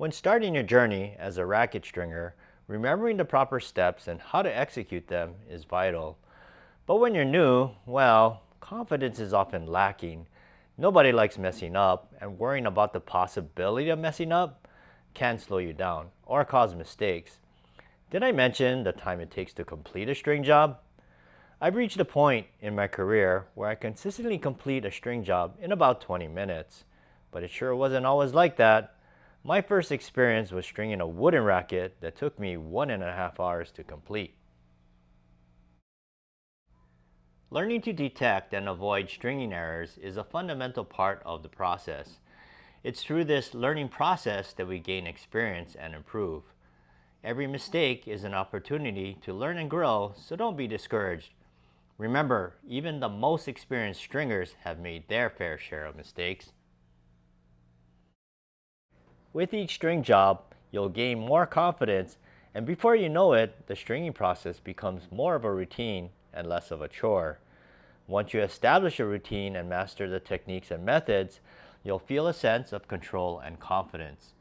When starting your journey as a racket stringer, remembering the proper steps and how to execute them is vital. But when you're new, well, confidence is often lacking. Nobody likes messing up, and worrying about the possibility of messing up can slow you down or cause mistakes. Did I mention the time it takes to complete a string job? I've reached a point in my career where I consistently complete a string job in about 20 minutes. But it sure wasn't always like that. My first experience was stringing a wooden racket that took me 1.5 hours to complete. Learning to detect and avoid stringing errors is a fundamental part of the process. It's through this learning process that we gain experience and improve. Every mistake is an opportunity to learn and grow, so don't be discouraged. Remember, even the most experienced stringers have made their fair share of mistakes. With each string job, you'll gain more confidence, and before you know it, the stringing process becomes more of a routine and less of a chore. Once you establish a routine and master the techniques and methods, you'll feel a sense of control and confidence.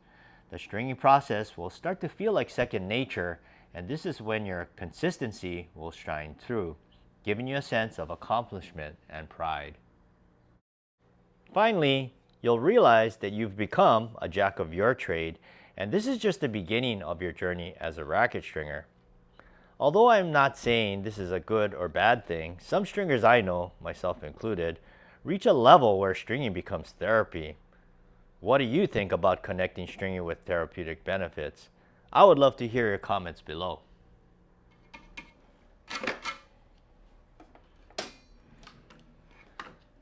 The stringing process will start to feel like second nature, and this is when your consistency will shine through, giving you a sense of accomplishment and pride. Finally, you'll realize that you've become a jack of your trade, and this is just the beginning of your journey as a racket stringer. Although I'm not saying this is a good or bad thing, some stringers I know, myself included, reach a level where stringing becomes therapy. What do you think about connecting stringing with therapeutic benefits? I would love to hear your comments below.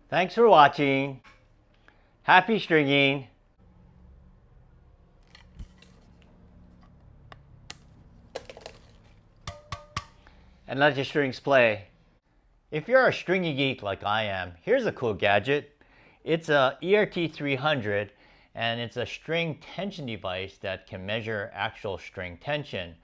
Thanks for watching. Happy stringing! And let your strings play. If you're a stringy geek like I am, here's a cool gadget. It's a ERT 300, and it's a string tension device that can measure actual string tension.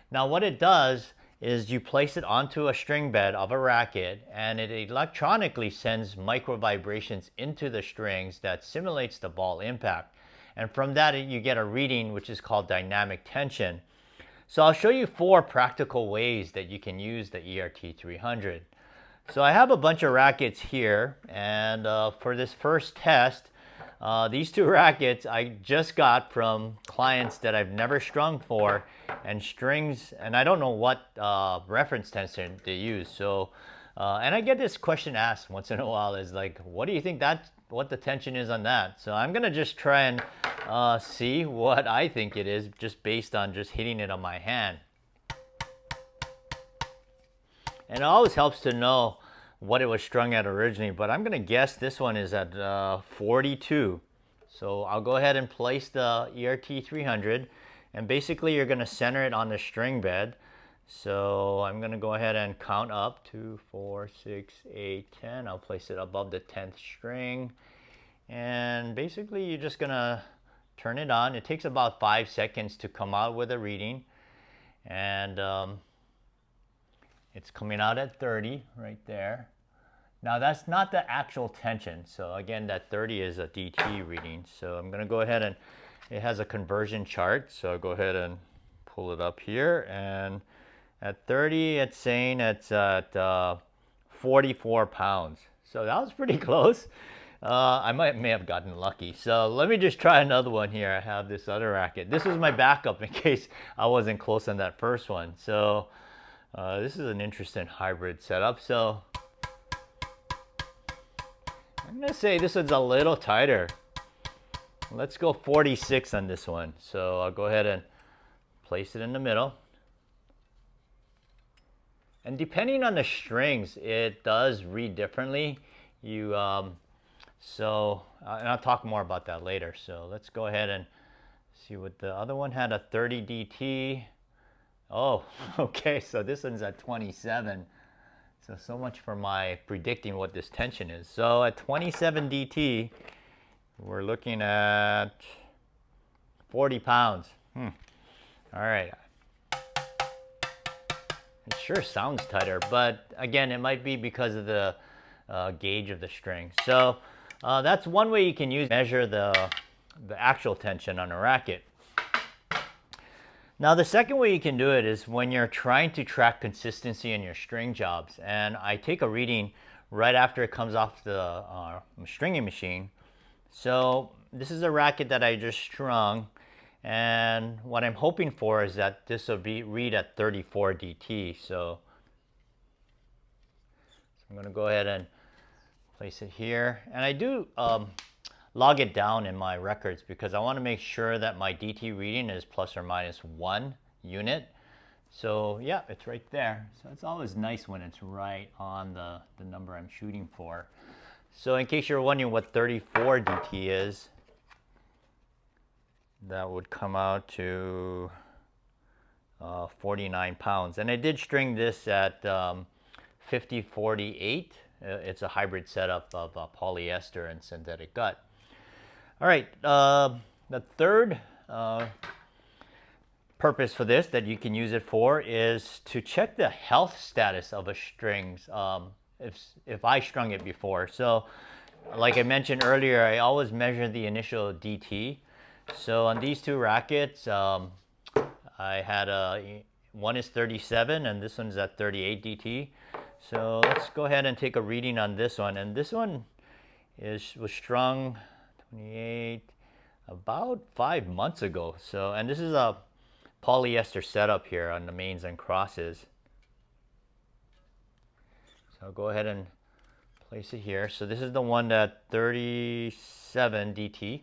Now what it does is you place it onto a string bed of a racket, and it electronically sends micro vibrations into the strings that simulates the ball impact. And from that you get a reading which is called dynamic tension. So I'll show you 4 practical ways that you can use the ERT 300. So I have a bunch of rackets here, and for this first test, these 2 rackets I just got from clients that I've never strung for, and strings, and I don't know what reference tension they use. So, and I get this question asked once in a while, is like, what do you think what the tension is on that? So I'm gonna just try and see what I think it is, just based on just hitting it on my hand. And it always helps to know what it was strung at originally, but I'm gonna guess this one is at 42. So I'll go ahead and place the ERT 300, and basically you're gonna center it on the string bed. So I'm gonna go ahead and count up 2, 4, 6, 8, 10. I'll place it above the 10th string, and basically you're just gonna turn it on. It takes about 5 seconds to come out with a reading, and it's coming out at 30 right there. Now that's not the actual tension. So again, that 30 is a DT reading. So I'm gonna go ahead, and it has a conversion chart. So I'll go ahead and pull it up here. And at 30, it's saying it's at 44 pounds. So that was pretty close. I may have gotten lucky. So let me just try another one here. I have this other racket. This is my backup in case I wasn't close on that first one. So this is an interesting hybrid setup. So I'm gonna say this one's a little tighter. Let's go 46 on this one. So I'll go ahead and place it in the middle. And depending on the strings, it does read differently. And I'll talk more about that later. So let's go ahead and see what the other one had, a 30 DT. Oh, okay, so this one's at 27. So much for my predicting what this tension is. So at 27 DT, we're looking at 40 pounds. All right. It sure sounds tighter, but again, it might be because of the gauge of the string. So that's one way you can measure the actual tension on a racket. Now the second way you can do it is when you're trying to track consistency in your string jobs. And I take a reading right after it comes off the stringing machine. So this is a racket that I just strung. And what I'm hoping for is that this will read at 34 DT. So I'm going to go ahead and place it here. And I do log it down in my records because I want to make sure that my DT reading is plus or minus 1 unit. So yeah, it's right there. So it's always nice when it's right on the number I'm shooting for. So in case you're wondering what 34 DT is, that would come out to 49 pounds. And I did string this at 50-48. It's a hybrid setup of polyester and synthetic gut. All right, the third purpose for this that you can use it for is to check the health status of a strings if I strung it before. So like I mentioned earlier, I always measure the initial DT. So on these two rackets, I had one is 37 and this one's at 38 DT. So let's go ahead and take a reading on this one. And this one was strung 28 about 5 months ago. So, and this is a polyester setup here on the mains and crosses. So I'll go ahead and place it here. So this is the one at 37 DT.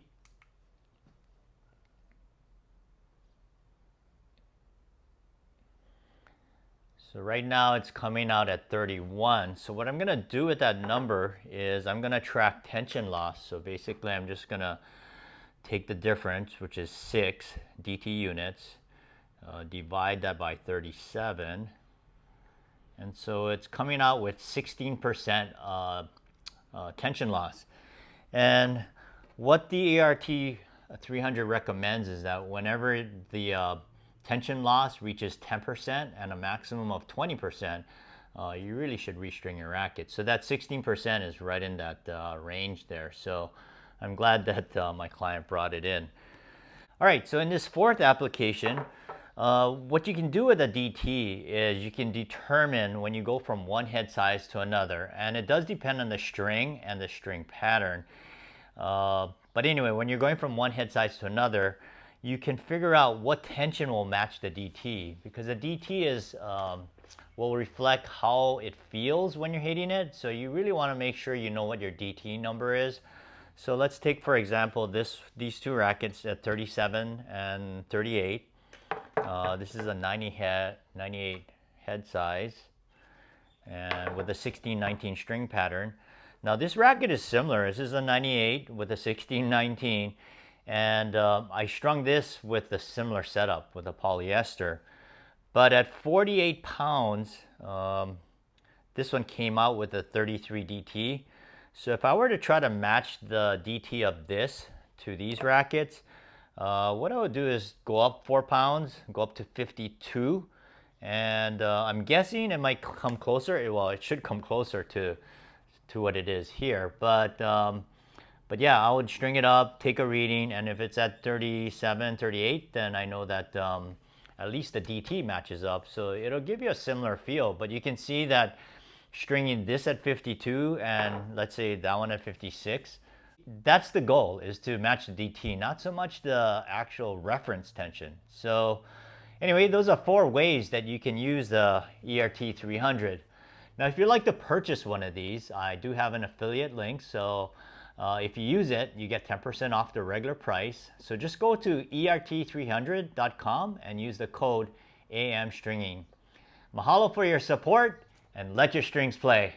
So right now it's coming out at 31. So what I'm going to do with that number is I'm going to track tension loss. So basically I'm just going to take the difference, which is 6 DT units, divide that by 37. And so it's coming out with 16% tension loss. And what the ART 300 recommends is that whenever the tension loss reaches 10% and a maximum of 20%, you really should restring your racket. So that 16% is right in that range there. So I'm glad that my client brought it in. All right, so in this fourth application, what you can do with a DT is you can determine when you go from one head size to another, and it does depend on the string and the string pattern. But anyway, when you're going from one head size to another, you can figure out what tension will match the DT, because the DT will reflect how it feels when you're hitting it. So you really want to make sure you know what your DT number is. So let's take, for example, these two rackets at 37 and 38. This is a 98 head size and with a 16-19 string pattern. Now this racket is similar. This is a 98 with a 16-19. And I strung this with a similar setup with a polyester. But at 48 pounds, this one came out with a 33 DT. So if I were to try to match the DT of this to these rackets, what I would do is go up 4 pounds, go up to 52. And I'm guessing it might come closer. Well, it should come closer to what it is here. But yeah, I would string it up, take a reading, and if it's at 37, 38, then I know that at least the DT matches up. So it'll give you a similar feel, but you can see that stringing this at 52 and let's say that one at 56, that's the goal, is to match the DT, not so much the actual reference tension. So anyway, those are 4 ways that you can use the ERT 300. Now, if you'd like to purchase one of these, I do have an affiliate link. So if you use it, you get 10% off the regular price. So just go to ert300.com and use the code AMSTRINGING. Mahalo for your support, and let your strings play.